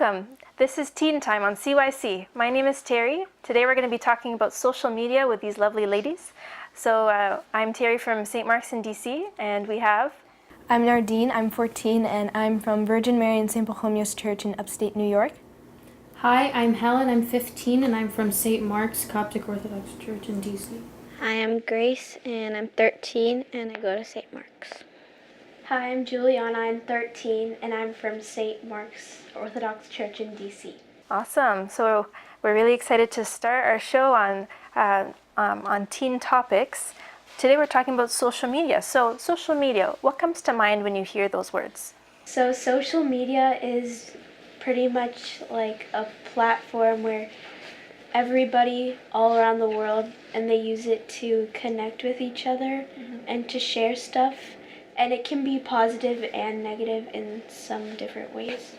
Welcome. This is Teen Time on CYC. My name is Terry. Today we're going to be talking about social media with these lovely ladies. So I'm Terry from St. Mark's in DC, and we have... I'm Nardine, I'm 14, and I'm from Virgin Mary and St. Bartholomew's Church in upstate New York. Hi, I'm Helen, I'm 15, and I'm from St. Mark's Coptic Orthodox Church in DC. Hi, I'm Grace, and I'm 13, and I go to St. Mark's. Hi, I'm Juliana, I'm 13, and I'm from St. Mark's Orthodox Church in DC. Awesome. So we're really excited to start our show on teen topics. Today we're talking about social media. So social media, what comes to mind when you hear those words? So social media is pretty much like a platform where everybody all around the world, and they use it to connect with each other and to share stuff. And it can be positive and negative in some different ways.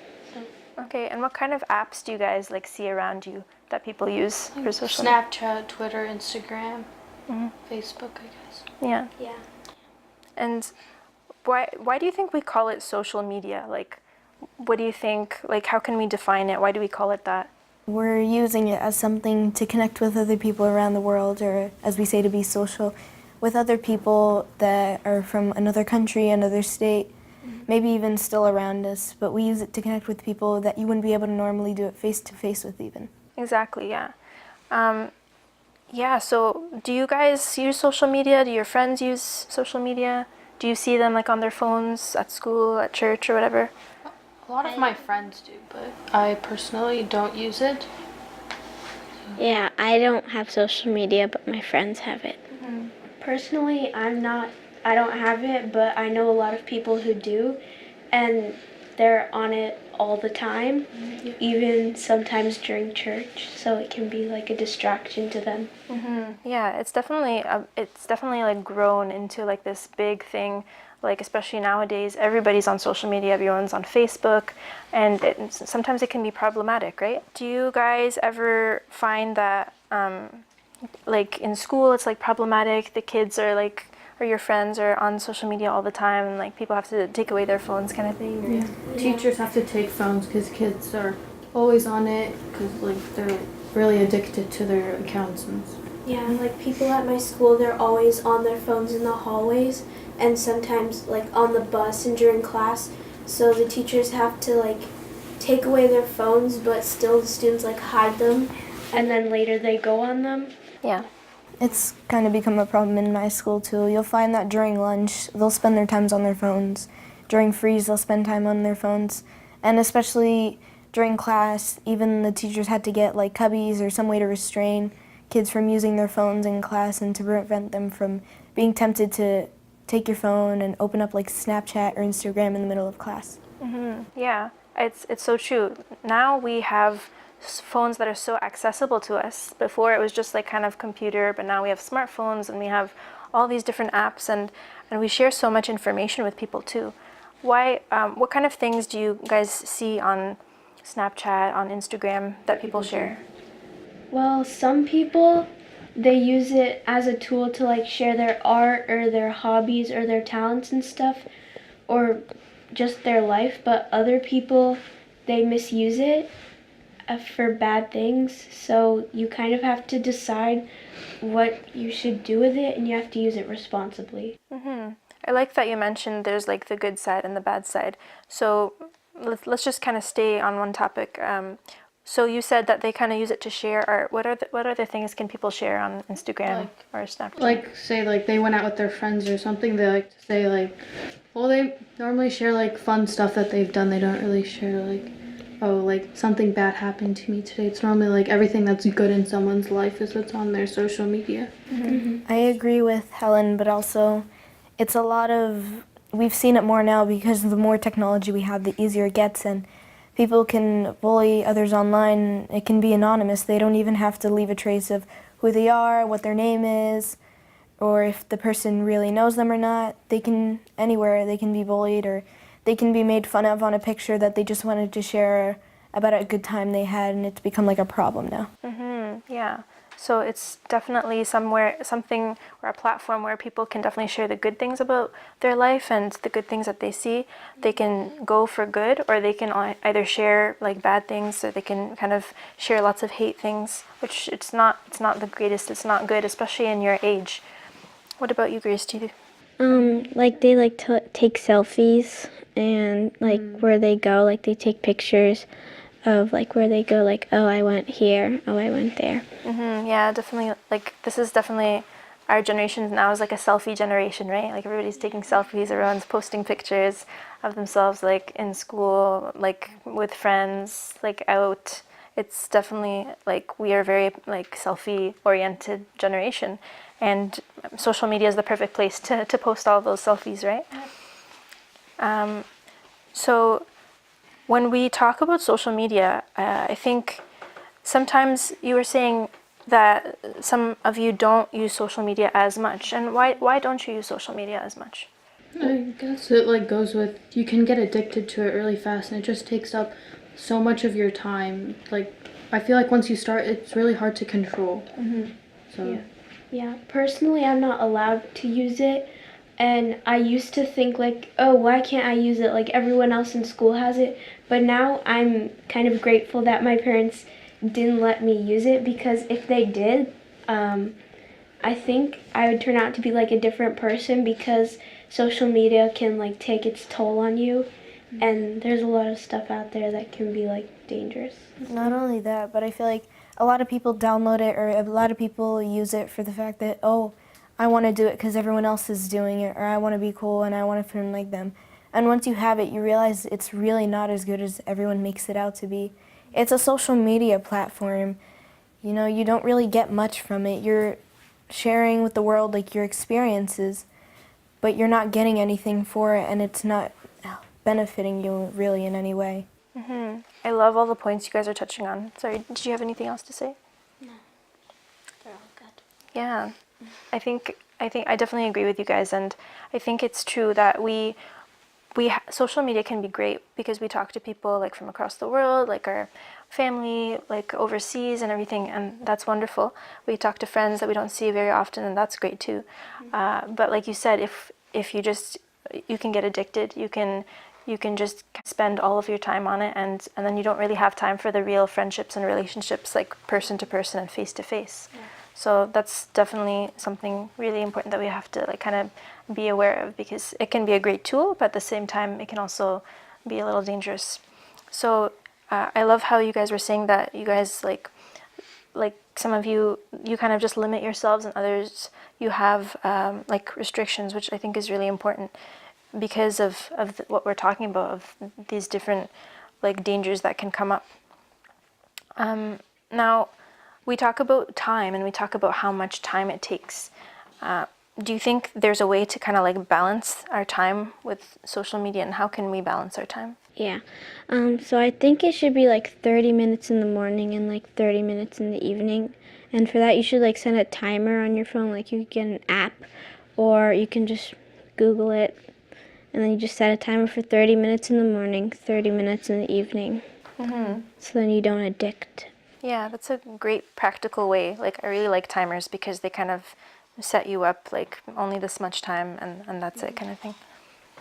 Okay, and what kind of apps do you guys see around you that people use for social media? Snapchat, Twitter, Instagram, Facebook, I guess. Yeah. Yeah. And why do you think we call it social media? What do you think, how can we define it? Why do we call it that? We're using it as something to connect with other people around the world, or as we say, to be social with other people that are from another country, another state, maybe even still around us, but we use it to connect with people that you wouldn't be able to normally do it face-to-face with even. Exactly, yeah. So do you guys use social media? Do your friends use social media? Do you see them on their phones at school, at church, or whatever? A lot of my friends do, but I personally don't use it. Yeah, I don't have social media, but my friends have it. Personally, I don't have it, but I know a lot of people who do, and they're on it all the time, even sometimes during church, so it can be a distraction to them. Yeah, it's definitely grown into this big thing. Especially nowadays, everybody's on social media, everyone's on Facebook, and sometimes it can be problematic, right? Do you guys ever find that in school it's problematic, the kids are or your friends are on social media all the time, and people have to take away their phones kind of thing? Yeah. Teachers have to take phones because kids are always on it because they're really addicted to their accounts and stuff. Yeah, people at my school, they're always on their phones in the hallways and sometimes on the bus and during class. So the teachers have to take away their phones, but still the students hide them. And then later they go on them. Yeah. It's kind of become a problem in my school too. You'll find that during lunch, they'll spend their times on their phones. During freeze, they'll spend time on their phones. And especially during class, even the teachers had to get cubbies or some way to restrain kids from using their phones in class and to prevent them from being tempted to take your phone and open up Snapchat or Instagram in the middle of class. Yeah, it's so true. Now we have phones that are so accessible to us. Before it was just kind of computer, but now we have smartphones and we have all these different apps, and we share so much information with people too. What kind of things do you guys see on Snapchat, on Instagram that people share? Well, some people, they use it as a tool to share their art or their hobbies or their talents and stuff, or just their life, but other people, they misuse it for bad things. So you kind of have to decide what you should do with it, and you have to use it responsibly. I like that you mentioned there's the good side and the bad side. So let's just kind of stay on one topic. So you said that they kind of use it to share art. What other things can people share on Instagram or Snapchat? Say they went out with their friends or something, they like to say they normally share fun stuff that they've done. They don't really share something bad happened to me today. It's normally everything that's good in someone's life is what's on their social media. I agree with Helen, but also it's we've seen it more now because the more technology we have, the easier it gets, and people can bully others online. It can be anonymous. They don't even have to leave a trace of who they are, what their name is, or if the person really knows them or not. They can be bullied, or they can be made fun of on a picture that they just wanted to share about a good time they had, and it's become a problem now. Yeah. So it's definitely something or a platform where people can definitely share the good things about their life and the good things that they see. They can go for good, or they can either share like bad things, or they can kind of share lots of hate things, which it's not the greatest. It's not good, especially in your age. What about you, Grace? Do you? Like they like to take selfies and like where they go, like they take pictures of like where they go, like, oh, I went here, oh, I went there. Yeah, definitely. Like this is definitely our generation now is like a selfie generation, right? Like everybody's taking selfies, everyone's posting pictures of themselves, like in school, like with friends, like out. It's definitely like we are very like selfie oriented generation, and social media is the perfect place to post all those selfies, right? So when we talk about social media, I think sometimes you were saying that some of you don't use social media as much. And why don't you use social media as much? I guess it like goes with you can get addicted to it really fast, and it just takes up so much of your time. Like I feel like once you start, it's really hard to control. So Yeah, personally, I'm not allowed to use it. And I used to think, like, oh, why can't I use it? Like, everyone else in school has it. But now I'm kind of grateful that my parents didn't let me use it, because if they did, I think I would turn out to be like a different person, because social media can like take its toll on you. And there's a lot of stuff out there that can be like dangerous. Not only that, but I feel like a lot of people download it, or a lot of people use it for the fact that, oh, I want to do it because everyone else is doing it, or I want to be cool and I want to fit in like them. And once you have it, you realize it's really not as good as everyone makes it out to be. It's a social media platform. You know, you don't really get much from it. You're sharing with the world like your experiences, but you're not getting anything for it, and it's not benefiting you really in any way. I love all the points you guys are touching on. Sorry, did you have anything else to say? They're all good. Yeah, I think I definitely agree with you guys, and I think it's true that social media can be great because we talk to people like from across the world, like our family, like overseas and everything, and that's wonderful. We talk to friends that we don't see very often, and that's great too. But like you said, if you can get addicted, you can just spend all of your time on it, and then you don't really have time for the real friendships and relationships, like person to person and face to face. So that's definitely something really important that we have to like kind of be aware of, because it can be a great tool, but at the same time it can also be a little dangerous. So I love how you guys were saying that you guys like some of you kind of just limit yourselves, and others you have like restrictions, which I think is really important because of what we're talking about, of these different like dangers that can come up. Now, we talk about time, and we talk about how much time it takes. Do you think there's a way to kind of like balance our time with social media, and how can we balance our time? Yeah. So I think it should be like 30 minutes in the morning and like 30 minutes in the evening. And for that, you should like set a timer on your phone. Like you could get an app, or you can just Google it, and then you just set a timer for 30 minutes in the morning, 30 minutes in the evening. So then you don't addict. Yeah, that's a great practical way. Like I really like timers because they kind of set you up like only this much time, and that's it kind of thing.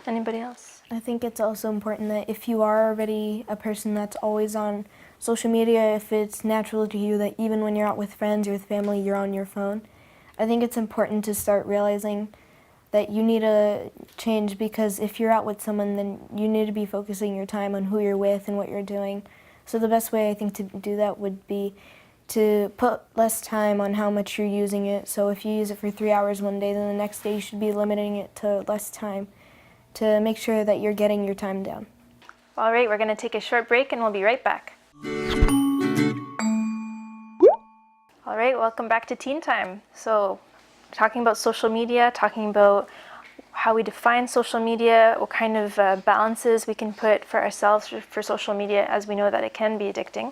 Anybody else? I think it's also important that if you are already a person that's always on social media, if it's natural to you that even when you're out with friends or with family, you're on your phone, I think it's important to start realizing that you need to change, because if you're out with someone, then you need to be focusing your time on who you're with and what you're doing. So the best way I think to do that would be to put less time on how much you're using it. So if you use it for 3 hours one day, then the next day you should be limiting it to less time to make sure that you're getting your time down. All right, we're going to take a short break and we'll be right back. All right, welcome back to Teen Time. So, talking about social media, talking about how we define social media, what kind of balances we can put for ourselves for social media, as we know that it can be addicting.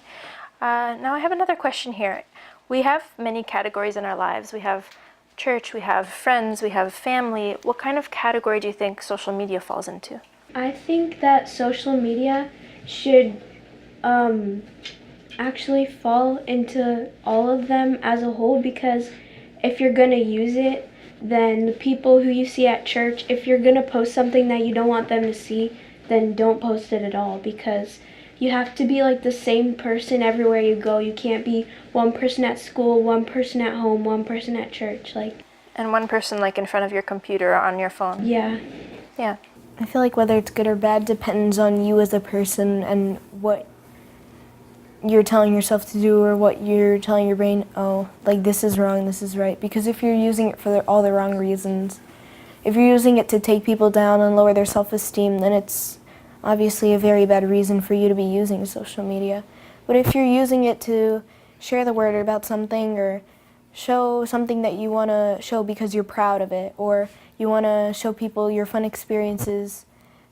Now I have another question here. We have many categories in our lives. We have church, we have friends, we have family. What kind of category do you think social media falls into? I think that social media should actually fall into all of them as a whole, because if you're going to use it, then the people who you see at church, if you're going to post something that you don't want them to see, then don't post it at all, because you have to be like the same person everywhere you go. You can't be one person at school, one person at home, one person at church. Like, And one person like in front of your computer or on your phone. yeah. Yeah. I feel like whether it's good or bad depends on you as a person and what you're telling yourself to do or what you're telling your brain, oh, like this is wrong, this is right. Because if you're using it for all the wrong reasons, if you're using it to take people down and lower their self-esteem, then it's obviously a very bad reason for you to be using social media. But if you're using it to share the word about something or show something that you want to show because you're proud of it, or you want to show people your fun experiences,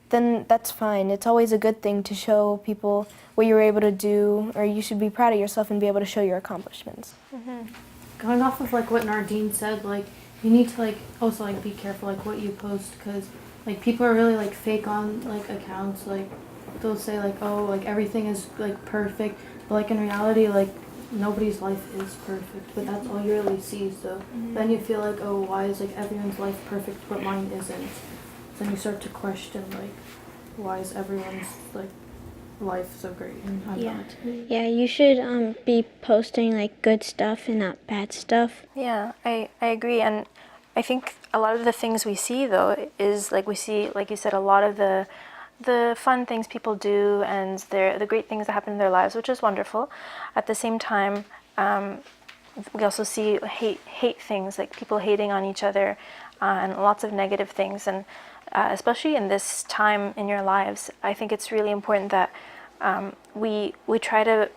then that's fine. It's always a good thing to show people what you were able to do, or you should be proud of yourself and be able to show your accomplishments. Going off of like what Nardine said, like you need to like also like be careful like what you post, because like people are really like fake on like accounts. Like they'll say like, oh, like everything is like perfect, but like in reality like nobody's life is perfect, but that's all you really see. So then you feel like, oh, why is like everyone's life perfect but mine isn't? Then you start to question like, why is everyone's like life so great and I'm Yeah. not? Yeah, you should be posting like good stuff and not bad stuff. Yeah, I agree. And I think a lot of the things we see though is like we see, like you said, a lot of the fun things people do and the great things that happen in their lives, which is wonderful. At the same time, we also see hate things, like people hating on each other, and lots of negative things. And especially in this time in your lives, I think it's really important that we try to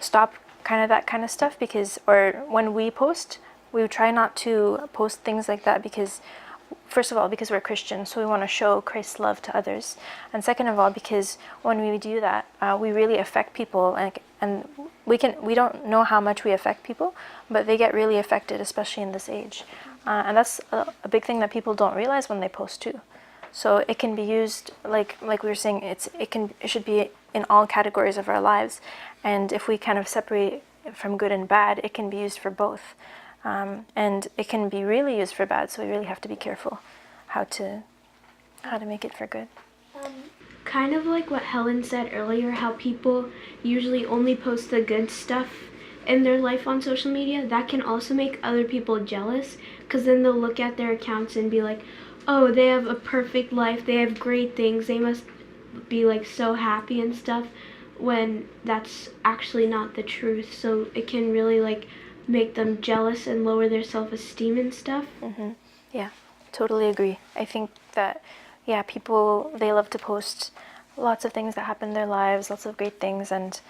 stop kind of that kind of stuff, because, or when we post, we try not to post things like that, because first of all, because we're Christians, so we want to show Christ's love to others, and second of all, because when we do that, we really affect people, and we don't know how much we affect people, but they get really affected, especially in this age, and that's a big thing that people don't realize when they post too. So it can be used, like we were saying, it should be in all categories of our lives, and if we kind of separate it from good and bad, it can be used for both. And it can be really used for bad, so we really have to be careful how to make it for good. Kind of like what Helen said earlier, how people usually only post the good stuff in their life on social media. That can also make other people jealous, because then they'll look at their accounts and be like, oh, they have a perfect life, they have great things, they must be like so happy and stuff, when that's actually not the truth. So it can really like make them jealous and lower their self-esteem and stuff. Yeah, totally agree. I think that, yeah, people, they love to post lots of things that happen in their lives, lots of great things, and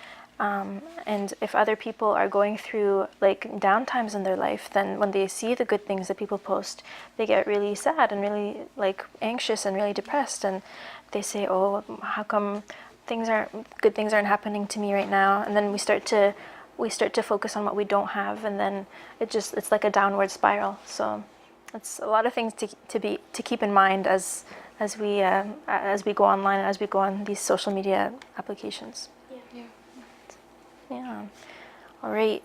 if other people are going through like down times in their life, then when they see the good things that people post, they get really sad and really like anxious and really depressed, and they say, oh, how come good things aren't happening to me right now? And then we start to focus on what we don't have, and then it's like a downward spiral. So it's a lot of things to keep in mind as we go online, as we go on these social media applications. Yeah. All right.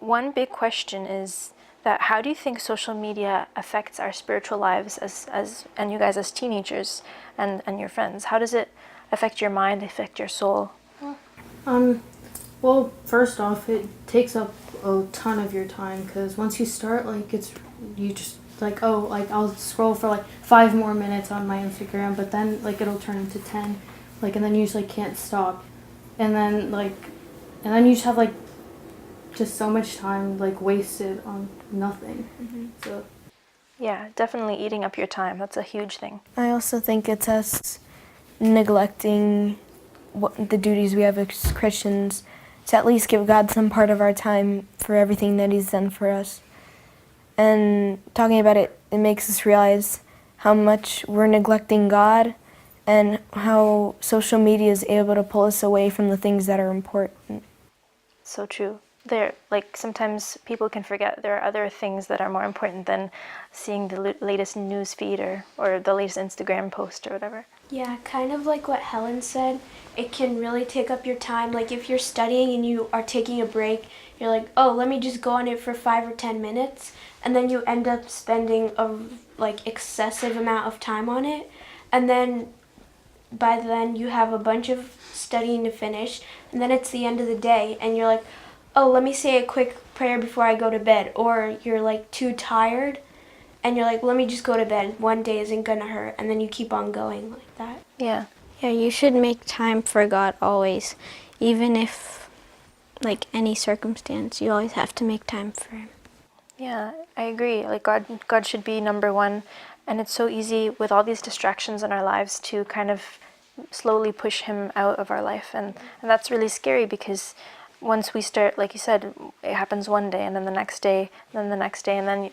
One big question is that how do you think social media affects our spiritual lives and you guys as teenagers and your friends? How does it affect your mind, affect your soul? Well, first off, it takes up a ton of your time, because once you start, like, you just, like, oh, like, I'll scroll for, like, 5 more minutes on my Instagram, but then, like, it'll turn into 10, like, and then you just, like, can't stop, and then you just have, like, just so much time, like, wasted on nothing, so. Yeah, definitely eating up your time. That's a huge thing. I also think it's us neglecting the duties we have as Christians, to at least give God some part of our time for everything that He's done for us. And talking about it, it makes us realize how much we're neglecting God and how social media is able to pull us away from the things that are important. So true. Like sometimes people can forget there are other things that are more important than seeing the latest news feed or the latest Instagram post or whatever. Yeah, kind of like what Helen said. it can really take up your time. Like if you're studying and you are taking a break, you're like, oh, let me just go on it for 5 or 10 minutes, and then you end up spending a like excessive amount of time on it, and then by then you have a bunch of studying to finish, and then it's the end of the day and you're like, oh, let me say a quick prayer before I go to bed, or you're like too tired and you're like, let me just go to bed, one day isn't gonna hurt, and then you keep on going like that. Yeah. Yeah, you should make time for God always, even if, like, any circumstance, you always have to make time for Him. Yeah, I agree. Like God should be number one, and it's so easy with all these distractions in our lives to kind of slowly push Him out of our life, and that's really scary because once we start, like you said, it happens one day, and then the next day, and then the next day, and then you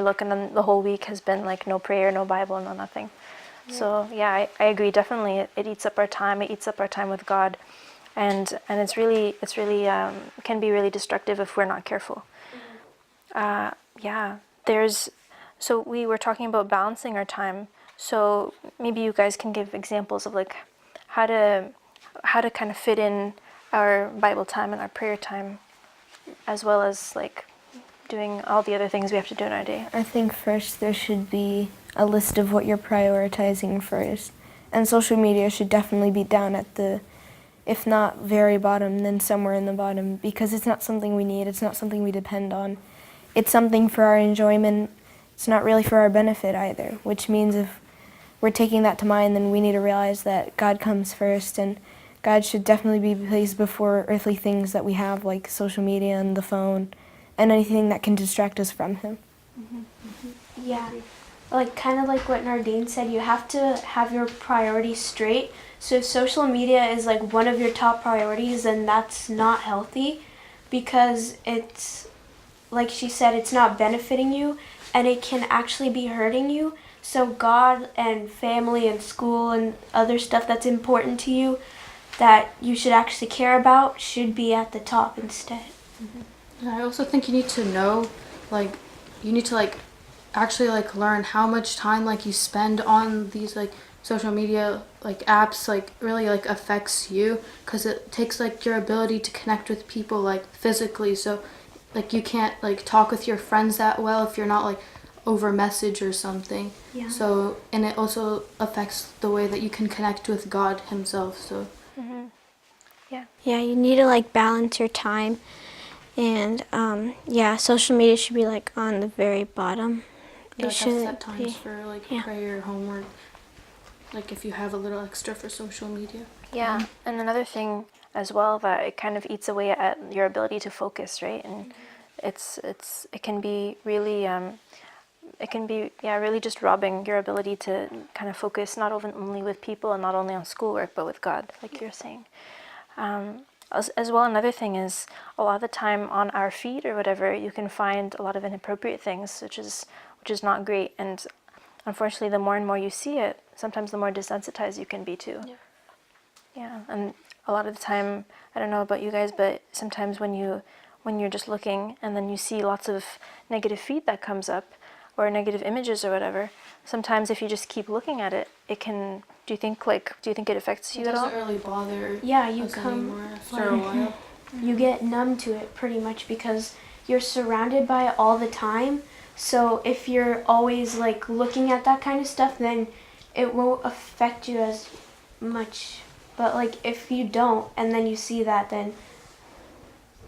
look, and then the whole week has been like no prayer, no Bible, no nothing. Yeah. So yeah, I agree. Definitely, it eats up our time. It eats up our time with God, and it's really can be really destructive if we're not careful. Yeah, so we were talking about balancing our time. So maybe you guys can give examples of like how to kind of fit in our Bible time and our prayer time, as well as like doing all the other things we have to do in our day. I think first there should be a list of what you're prioritizing first. And social media should definitely be down at the, if not very bottom, then somewhere in the bottom, because it's not something we need, it's not something we depend on. It's something for our enjoyment. It's not really for our benefit either, which means if we're taking that to mind, then we need to realize that God comes first, and God should definitely be placed before earthly things that we have, like social media and the phone, and anything that can distract us from Him. Yeah, like kind of like what Nardine said, you have to have your priorities straight. So if social media is like one of your top priorities, then that's not healthy, because it's, like she said, it's not benefiting you, and it can actually be hurting you. So God and family and school and other stuff that's important to you that you should actually care about should be at the top instead. And I also think you need to know, like, you need to like actually like learn how much time like you spend on these like social media like apps like really like affects you, because it takes like your ability to connect with people like physically. So like you can't like talk with your friends that well if you're not like over message or something. Yeah. So, and it also affects the way that you can connect with God Himself. So Yeah, you need to like balance your time, and yeah, social media should be like on the very bottom. you It like have shouldn't set times be. for like Yeah. prayer, homework, like if you have a little extra for social media. Yeah, and another thing as well, that it kind of eats away at your ability to focus, right? And it can be really really just robbing your ability to kind of focus not only with people and not only on schoolwork, but with God, like you're saying. As well, another thing is a lot of the time on our feed or whatever, you can find a lot of inappropriate things, which is not great. And unfortunately, the more and more you see it, sometimes the more desensitized you can be too. Yeah, and a lot of the time, I don't know about you guys, but sometimes when you're just looking and then you see lots of negative feed that comes up, or negative images or whatever, sometimes if you just keep looking at it, it can. Do you think it affects you It at all? doesn't really bother Yeah, you us come anymore after a while. you get numb to it pretty much because you're surrounded by it all the time. So if you're always like looking at that kind of stuff, then it won't affect you as much. But like if you don't and then you see that, then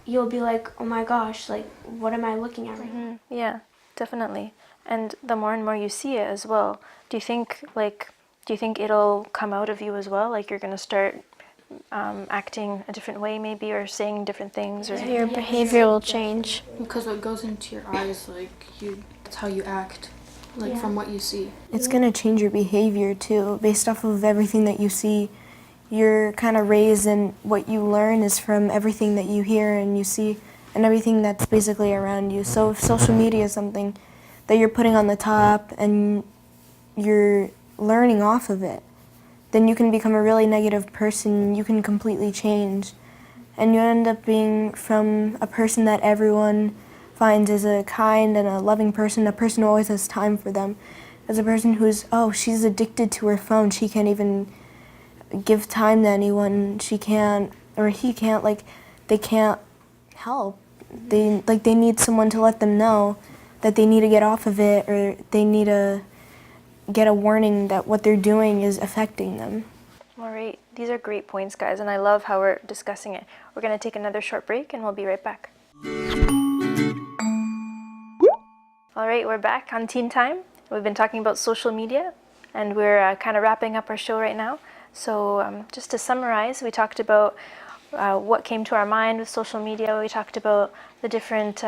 you'll be like, oh my gosh, like what am I looking at right now? Yeah, definitely. And the more and more you see it as well, do you think it'll come out of you as well? Like you're gonna start acting a different way maybe, or saying different things, or Your behavior will change. Because what goes into your eyes, like that's how you act, like from what you see. It's going to change your behavior too, based off of everything that you see. You're kind of raised, and what you learn is from everything that you hear and you see, and everything that's basically around you. So if social media is something that you're putting on the top and you're learning off of it, then you can become a really negative person. You can completely change, and you end up being from a person that everyone finds as a kind and a loving person, a person who always has time for them, as a person who's, oh, she's addicted to her phone, she can't even give time to anyone she can't or he can't, like they can't help. They need someone to let them know that they need to get off of it, or they need to get a warning that what they're doing is affecting them. All right, these are great points, guys, and I love how we're discussing it. We're going to take another short break and we'll be right back. All right, we're back on Teen Time. We've been talking about social media, and we're kind of wrapping up our show right now. So just to summarize, we talked about what came to our mind with social media. We talked about the different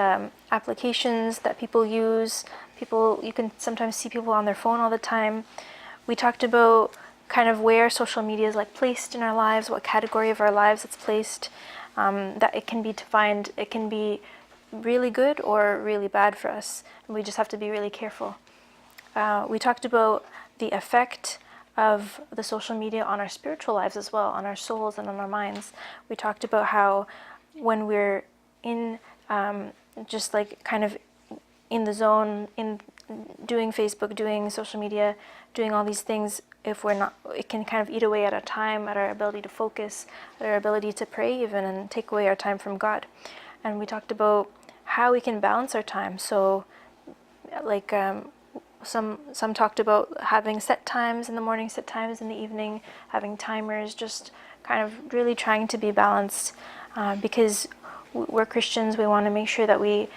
applications that people use. You can sometimes see people on their phone all the time. We talked about kind of where social media is like placed in our lives, what category of our lives it's placed, that it can be really good or really bad for us, and we just have to be really careful. We talked about the effect of the social media on our spiritual lives as well, on our souls and on our minds. We talked about how when we're in just like kind of in the zone, in doing Facebook, doing social media, doing all these things, if we're not, it can kind of eat away at our time, at our ability to focus, at our ability to pray even, and take away our time from God. And we talked about how we can balance our time. So like some talked about having set times in the morning, set times in the evening, having timers, just kind of really trying to be balanced, because we're Christians. We want to make sure that we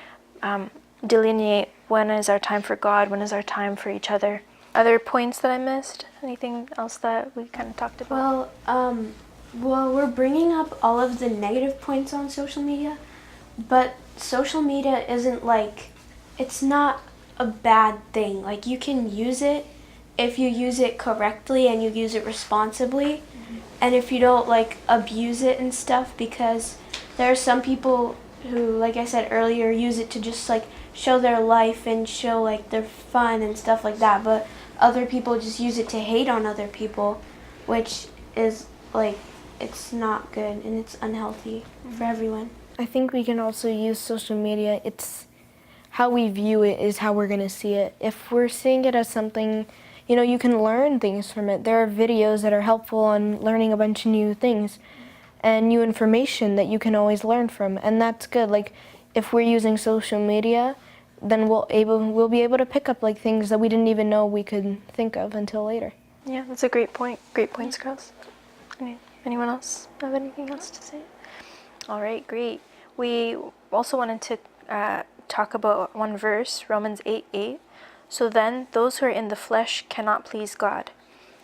delineate when is our time for God, when is our time for each other. Other points that I missed? Anything else that we kind of talked about? Well, we're bringing up all of the negative points on social media, but social media isn't like, it's not a bad thing. Like, you can use it if you use it correctly and you use it responsibly, and if you don't like abuse it and stuff, because there are some people who, like I said earlier, use it to just like show their life and show like their fun and stuff like that, but other people just use it to hate on other people, which is like, it's not good and it's unhealthy for everyone. I think we can also use social media. It's how we view it is how we're going to see it. If we're seeing it as something, you can learn things from it. There are videos that are helpful on learning a bunch of new things and new information that you can always learn from, and that's good. Like, if we're using social media, then we'll be able to pick up like things that we didn't even know we could think of until later. Yeah, that's a great point. Great points, girls. Anyone else have anything else to say? All right, great. We also wanted to talk about one verse, Romans 8:8. So then, those who are in the flesh cannot please God.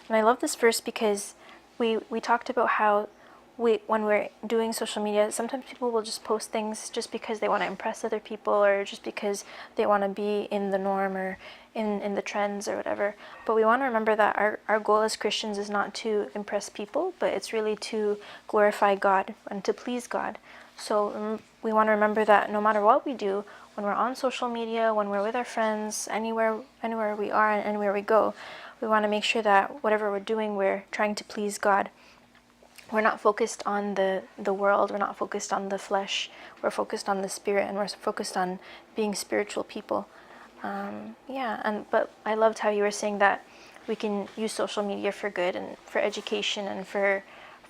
And I love this verse because we talked about how when we're doing social media, sometimes people will just post things just because they want to impress other people, or just because they want to be in the norm or in the trends or whatever. But we want to remember that our goal as Christians is not to impress people, but it's really to glorify God and to please God. So we want to remember that no matter what we do, when we're on social media, when we're with our friends, anywhere we are and anywhere we go, we want to make sure that whatever we're doing, we're trying to please God. We're not focused on the world, we're not focused on the flesh, we're focused on the spirit, and we're focused on being spiritual people. But I loved how you were saying that we can use social media for good and for education and for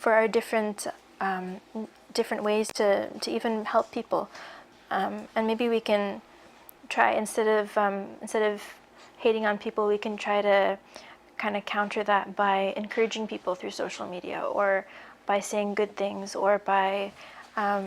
our different ways to even help people. And maybe we can try, instead of hating on people, we can try to kind of counter that by encouraging people through social media, or by saying good things, or by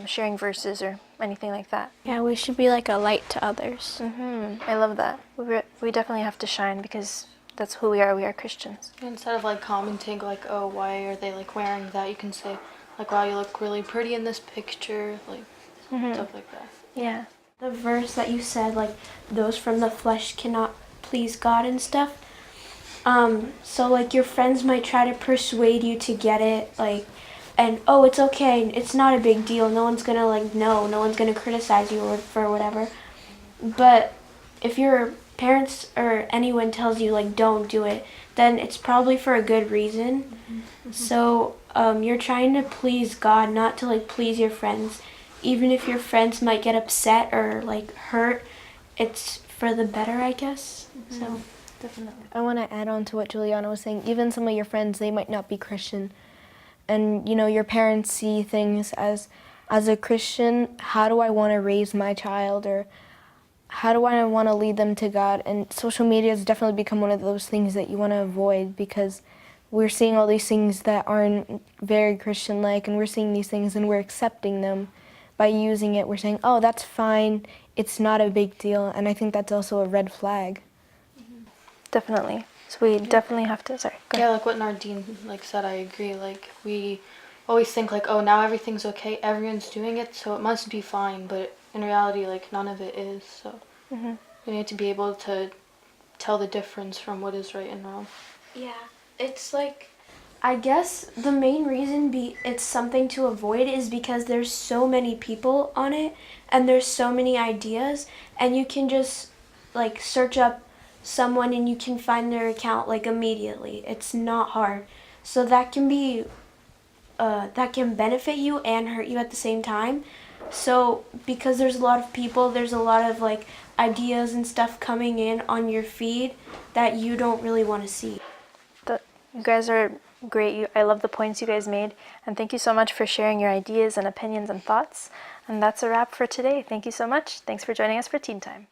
sharing verses or anything like that. Yeah, we should be like a light to others. I love that. We definitely have to shine, because that's who we are. We are Christians. Instead of like commenting like, oh, why are they like wearing that, you can say like, wow, you look really pretty in this picture, like stuff like that. Yeah. The verse that you said, like, those from the flesh cannot please God and stuff. So like your friends might try to persuade you to get it, like, and oh, it's okay, it's not a big deal, no one's gonna like know, no one's gonna criticize you or for whatever. But if your parents or anyone tells you like don't do it, then it's probably for a good reason. So you're trying to please God, not to like please your friends. Even if your friends might get upset or like hurt, it's for the better, I guess. So Definitely. I want to add on to what Juliana was saying. Even some of your friends, they might not be Christian, and your parents see things as a Christian, how do I want to raise my child, or how do I want to lead them to God? And social media has definitely become one of those things that you want to avoid, because we're seeing all these things that aren't very Christian-like, and we're seeing these things and we're accepting them by using it. We're saying, oh, that's fine, it's not a big deal, and I think that's also a red flag. Definitely. So we definitely have to, sorry, go Yeah, ahead. like what Nardine said, I agree. Like we always think like, oh, now everything's okay, everyone's doing it, so it must be fine. But in reality, like none of it is. So we need to be able to tell the difference from what is right and wrong. Yeah, it's like, I guess the main reason it's something to avoid is because there's so many people on it and there's so many ideas, and you can just like search up someone and you can find their account like immediately. It's not hard. So that can be that can benefit you and hurt you at the same time. So because there's a lot of people, there's a lot of like ideas and stuff coming in on your feed that you don't really want to see. You guys are great. I love the points you guys made. And thank you so much for sharing your ideas and opinions and thoughts. And that's a wrap for today. Thank you so much. Thanks for joining us for Teen Time.